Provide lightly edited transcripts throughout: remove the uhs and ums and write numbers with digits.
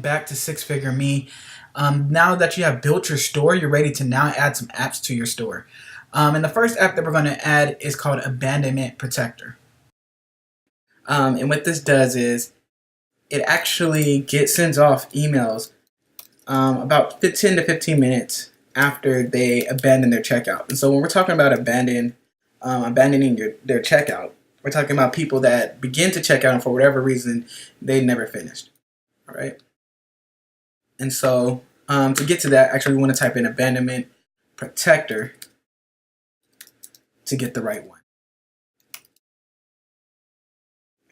back to Six Figure Me. Now that you have built your store, you're ready to now add some apps to your store. And the first app that we're going to add is called Abandonment Protector. And what this does is it actually sends off emails about 10 to 15 minutes after they abandon their checkout. And so when we're talking about abandoning their checkout, we're talking about people that begin to check out and for whatever reason they never finished. All right. And so to get to that, actually we want to type in Abandonment Protector to get the right one.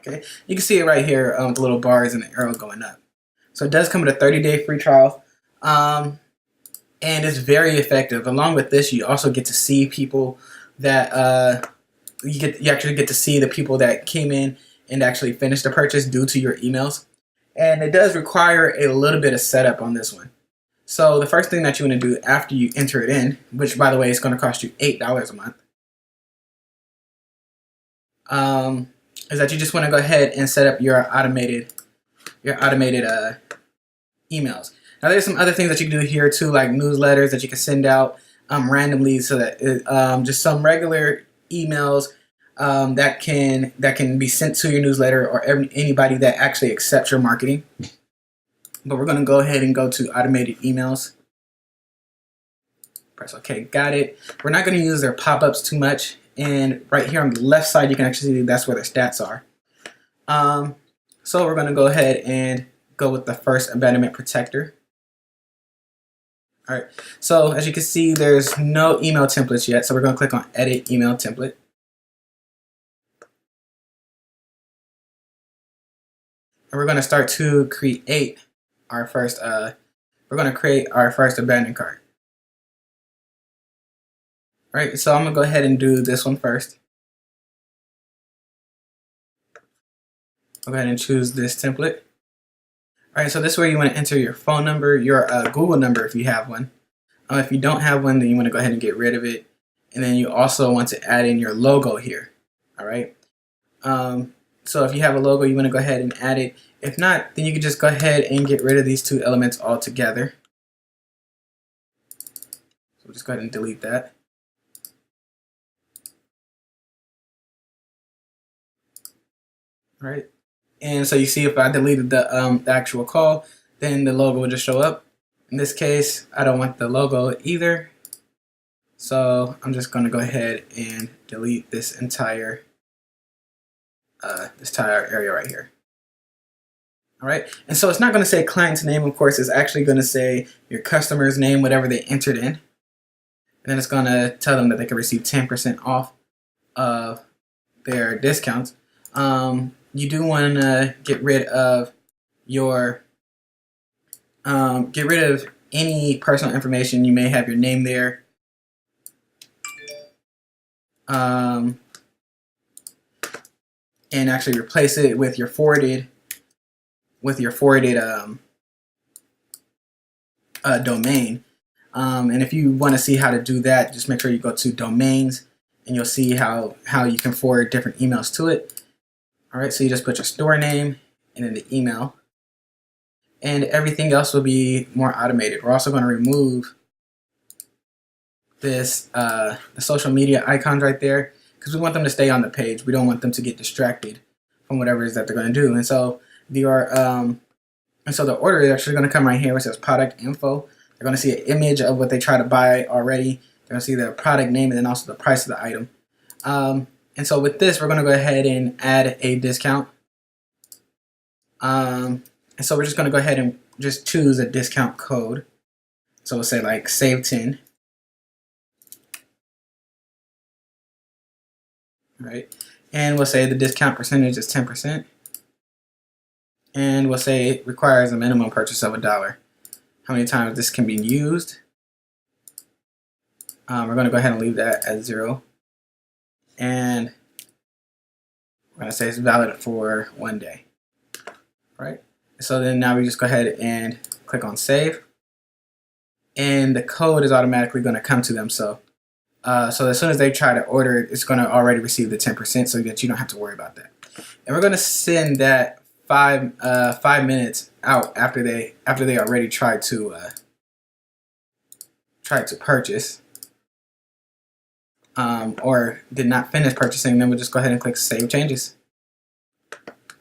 Okay, you can see it right here with the little bars and the arrow going up. So it does come with a 30-day free trial, and it's very effective. Along with this, you also get to see people that you actually get to see the people that came in and actually finished the purchase due to your emails. And it does require a little bit of setup on this one. So the first thing that you want to do after you enter it in, which by the way is going to cost you $8 a month, is that you just want to go ahead and set up your automated emails. Now there's some other things that you can do here too, like newsletters that you can send out randomly, so that just some regular emails that can be sent to your newsletter or anybody that actually accepts your marketing. But we're going to go ahead and go to automated emails. Press OK, got it. We're not going to use their pop-ups too much. And right here on the left side, you can actually see that's where the stats are. So we're going to go ahead and go with the first Abandonment Protector. All right. So as you can see, there's no email templates yet. So we're going to click on Edit Email Template. And we're going to start to create our first. We're going to create our first abandoned cart. All right, so I'm going to go ahead and do this one first. Go ahead and choose this template. All right, so this is where you want to enter your phone number, your Google number if you have one. If you don't have one, then you want to go ahead and get rid of it. And then you also want to add in your logo here. All right. So if you have a logo, you want to go ahead and add it. If not, then you can just go ahead and get rid of these two elements altogether. So we'll just go ahead and delete that. Right, and so you see if I deleted the actual call, then the logo will just show up. In this case, I don't want the logo either, so I'm just going to go ahead and delete this entire area right here. All right, and so it's not going to say client's name, of course. It's actually going to say your customer's name, whatever they entered in, and then it's going to tell them that they can receive 10% off of their discounts. You do want to get rid of any personal information. You may have your name there. And actually replace it with your forwarded domain. And if you want to see how to do that, just make sure you go to domains and you'll see how you can forward different emails to it. All right, so you just put your store name and then the email, and everything else will be more automated. We're also going to remove this the social media icons right there because we want them to stay on the page. We don't want them to get distracted from whatever it is that they're going to do. And so the order is actually going to come right here where it says product info. They're going to see an image of what they try to buy already. They're going to see the product name and then also the price of the item. And so with this, we're going to go ahead and add a discount. And so we're just going to go ahead and just choose a discount code. So we'll say like save 10. All right. And we'll say the discount percentage is 10%. And we'll say it requires a minimum purchase of $1. How many times this can be used? We're going to go ahead and leave that at 0. And we're going to say it's valid for 1 day. Right? So then now we just go ahead and click on save. And the code is automatically going to come to them. So as soon as they try to order it, it's going to already receive the 10% so that you don't have to worry about that. And we're going to send that 5 minutes out after they already tried to purchase, or did not finish purchasing. Then we'll just go ahead and click Save Changes.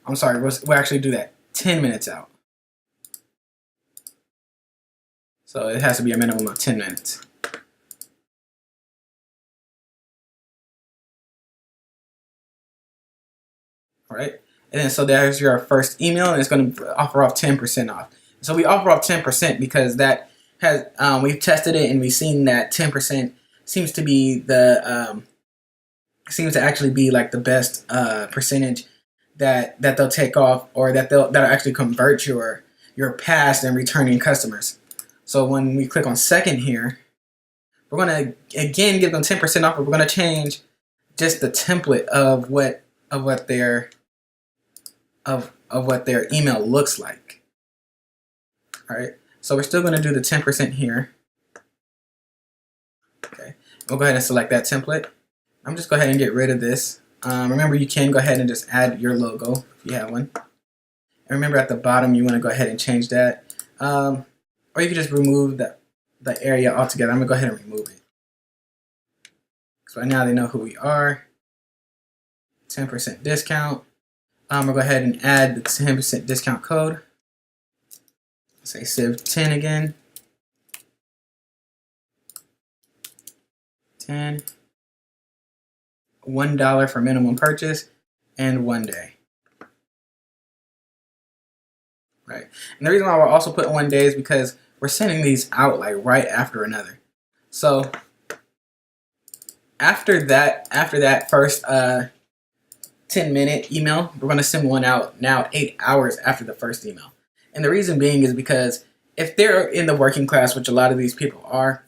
I'm sorry, we'll actually do that 10 minutes out. So it has to be a minimum of 10 minutes. All right, and then so there's your first email, and it's going to offer off 10% off. So we offer off 10% because that has we've tested it and we've seen that 10% seems to be seems to actually be like the best percentage that they'll take off, or that'll actually convert your past and returning customers. So when we click on second here, we're gonna again give them 10% off, but we're gonna change just the template of what their email looks like. All right, so we're still gonna do the 10% here. Okay, we'll go ahead and select that template. I'm just go ahead and get rid of this. Remember, you can go ahead and just add your logo if you have one. And remember, at the bottom, you want to go ahead and change that. Or you can just remove the area altogether. I'm going to go ahead and remove it. So right now they know who we are. 10% discount. I'm going to go ahead and add the 10% discount code. Say Civ10 again. 10. $1 for minimum purchase and 1 day. Right. And the reason why we're also putting 1 day is because we're sending these out like right after another. So after that first 10-minute email, we're going to send one out now 8 hours after the first email. And the reason being is because if they're in the working class, which a lot of these people are,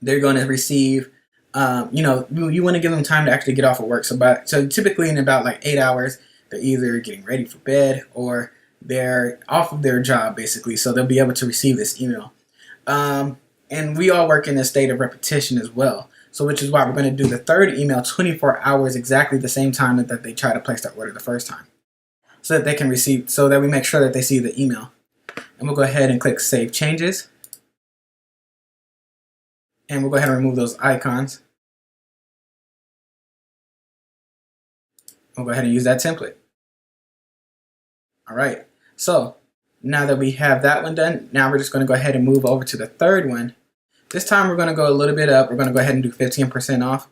they're going to receive you want to give them time to actually get off of work. So typically in about like 8 hours, they're either getting ready for bed or they're off of their job, basically. So they'll be able to receive this email. And we all work in a state of repetition as well. So which is why we're going to do the third email 24 hours exactly the same time that they try to place that order the first time. So that they can receive, so that we make sure that they see the email. And we'll go ahead and click Save Changes. And we'll go ahead and remove those icons. We'll go ahead and use that template. All right, so now that we have that one done, now we're just going to go ahead and move over to the third one. This time we're going to go a little bit up. We're going to go ahead and do 15% off.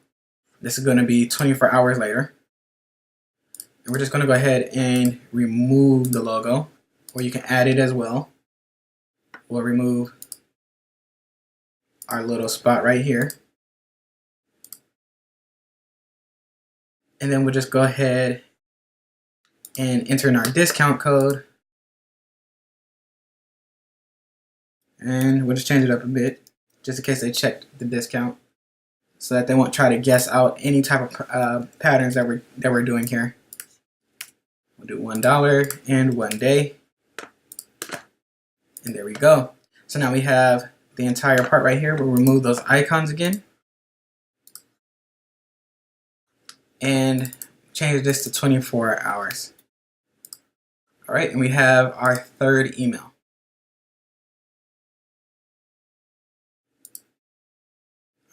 This is going to be 24 hours later. And we're just going to go ahead and remove the logo, or you can add it as well. We'll remove our little spot right here. And then we'll just go ahead and enter in our discount code. And we'll just change it up a bit, just in case they check the discount, so that they won't try to guess out any type of patterns that we're doing here. We'll do $1 and 1 day. And there we go. So now we have the entire part right here. We'll remove those icons again. And change this to 24 hours. All right, and we have our third email.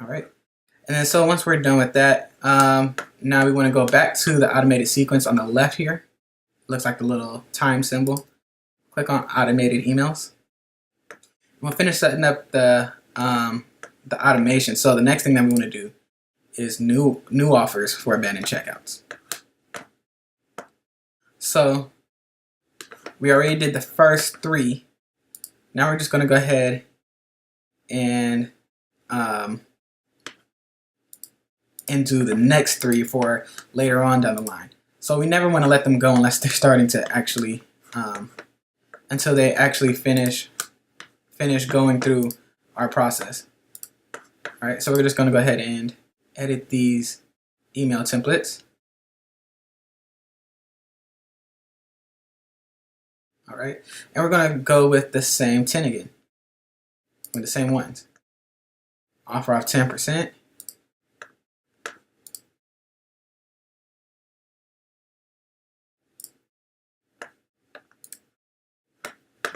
All right, and then so once we're done with that, now we want to go back to the automated sequence on the left here. Looks like the little time symbol. Click on automated emails. We'll finish setting up the automation. So the next thing that we want to do is new offers for abandoned checkouts. So we already did the first 3. Now we're just going to go ahead and do the next 3 for later on down the line. So we never want to let them go unless they're starting to actually until they actually finish going through our process. All right, so we're just going to go ahead and edit these email templates. All right, and we're going to go with the same 10 again, with the same ones. Offer off 10%.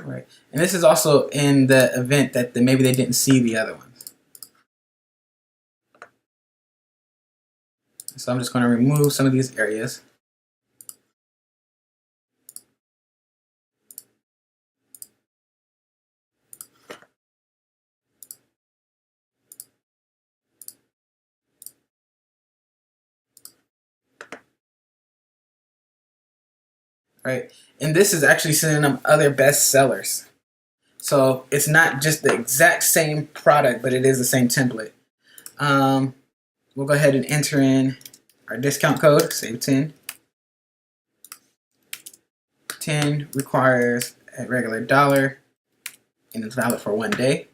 Right. And this is also in the event that maybe they didn't see the other ones. So I'm just going to remove some of these areas. Right. And this is actually sending them other bestsellers. So it's not just the exact same product, but it is the same template. We'll go ahead and enter in our discount code, save 10. 10 requires a regular dollar and it's valid for 1 day.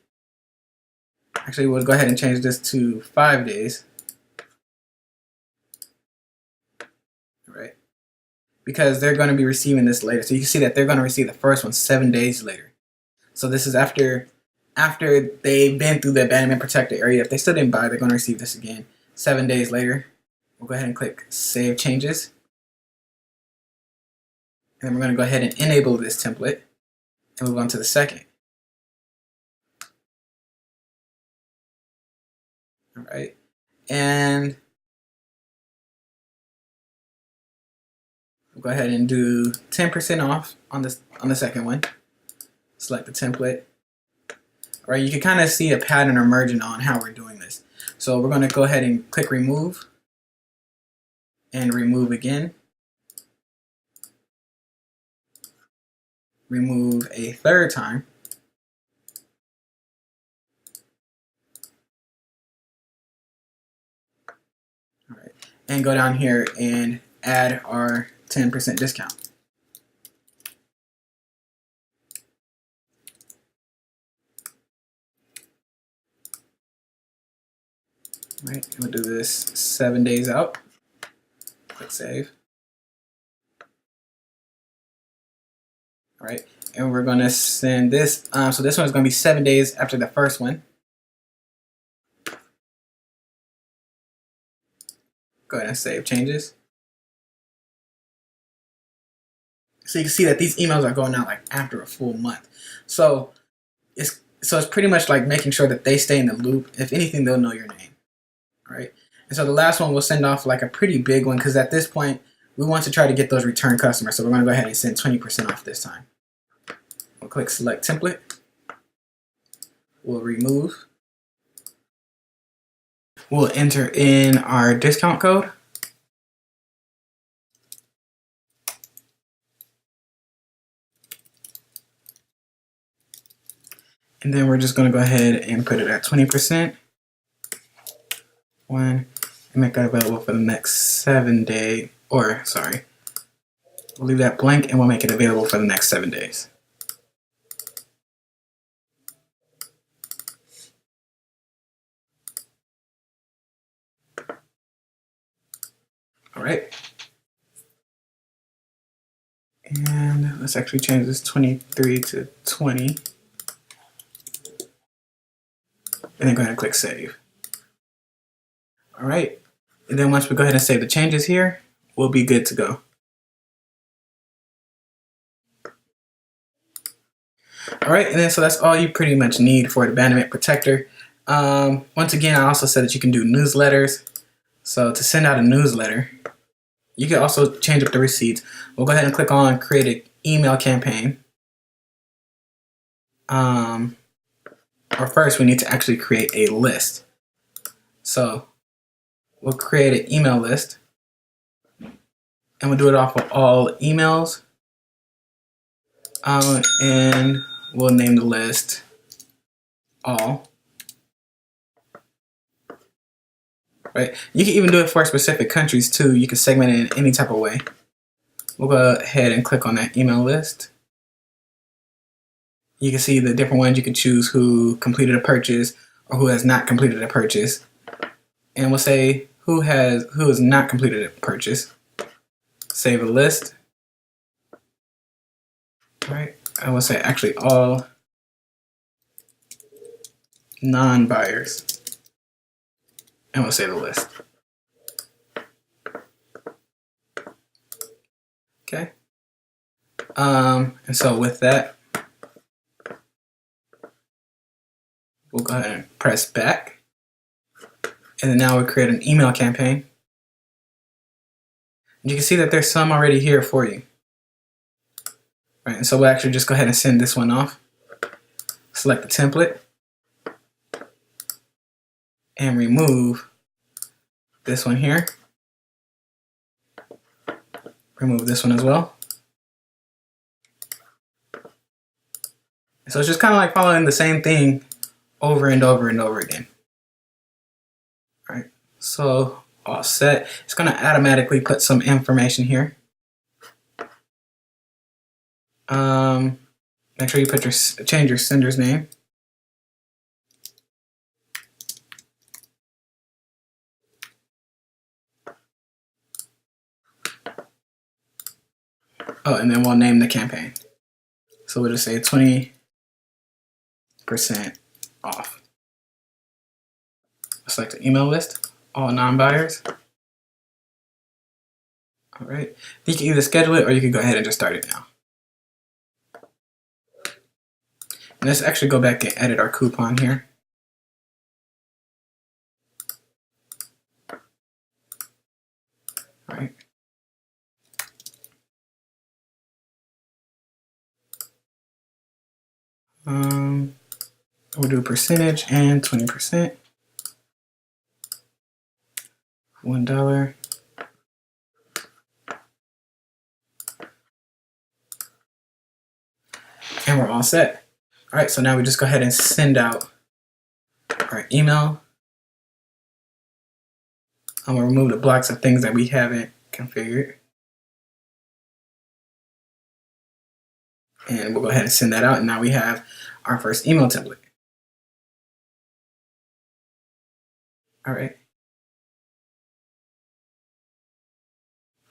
Actually, we'll go ahead and change this to 5 days. Right? Because they're going to be receiving this later. So you can see that they're going to receive the first one 7 days later. So this is after they've been through the abandonment protected area. If they still didn't buy, they're going to receive this again 7 days later. We'll go ahead and click Save Changes. And then we're going to go ahead and enable this template and move on to the second. All right. And we'll go ahead and do 10% off on the second one. Select the template. All right, you can kind of see a pattern emerging on how we're doing this. So we're going to go ahead and click remove and remove again. Remove a third time. All right, and go down here and add our 10% discount. All right, we'll do this 7 days out. Click save. All right, and we're going to send this. So this one is going to be 7 days after the first one. Go ahead and save changes. So you can see that these emails are going out like after a full month. So it's pretty much like making sure that they stay in the loop. If anything, they'll know your name. All right. And so the last one we'll send off like a pretty big one because at this point we want to try to get those return customers. So we're going to go ahead and send 20% off this time. We'll click select template. We'll remove. We'll enter in our discount code. And then we're just going to go ahead and put it at 20%. And make that available for the next 7 days. Or, sorry, we'll leave that blank and we'll make it available for the next 7 days. All right. And let's actually change this 23 to 20. And then go ahead and click save. All right. And then once we go ahead and save the changes here, we'll be good to go. All right, and then so that's all you pretty much need for the Abandonment Protector. Once again, I also said that you can do newsletters. So to send out a newsletter, you can also change up the receipts. We'll go ahead and click on create an email campaign. Or first we need to actually create a list. So we'll create an email list and we'll do it off of all emails. And we'll name the list all. Right. You can even do it for specific countries too. You can segment it in any type of way. We'll go ahead and click on that email list. You can see the different ones. You can choose who completed a purchase or who has not completed a purchase. And we'll say who has not completed a purchase. Save a list. All right. I will say actually all non-buyers. And we'll save the list. Okay. And so with that, We'll go ahead and press back. And then now we'll create an email campaign. And you can see that there's some already here for you. Right, and so we'll actually just go ahead and send this one off. Select the template. And remove this one here. Remove this one as well. So it's just kind of like following the same thing over and over and over again. All right, so all set. It's going to automatically put some information here. Make sure you put change your sender's name. Oh, and then we'll name the campaign. So we'll just say 20% off. Select the email list, all non-buyers. All right, you can either schedule it or you can go ahead and just start it now. And let's actually go back and edit our coupon here. All right. We'll do percentage and 20%. $1. And we're all set. All right, so now we just go ahead and send out our email. I'm gonna remove the blocks of things that we haven't configured. And we'll go ahead and send that out. And now we have our first email template. All right.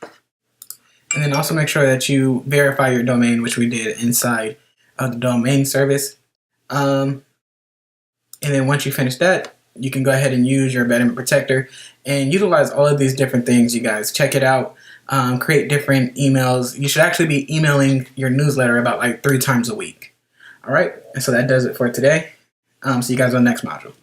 And then also make sure that you verify your domain, which we did inside of the domain service. And then once you finish that, you can go ahead and use your abandonment protector and utilize all of these different things, you guys. Check it out. Create different emails. You should actually be emailing your newsletter about like 3 times a week. All right. And so that does it for today. See you guys on the next module.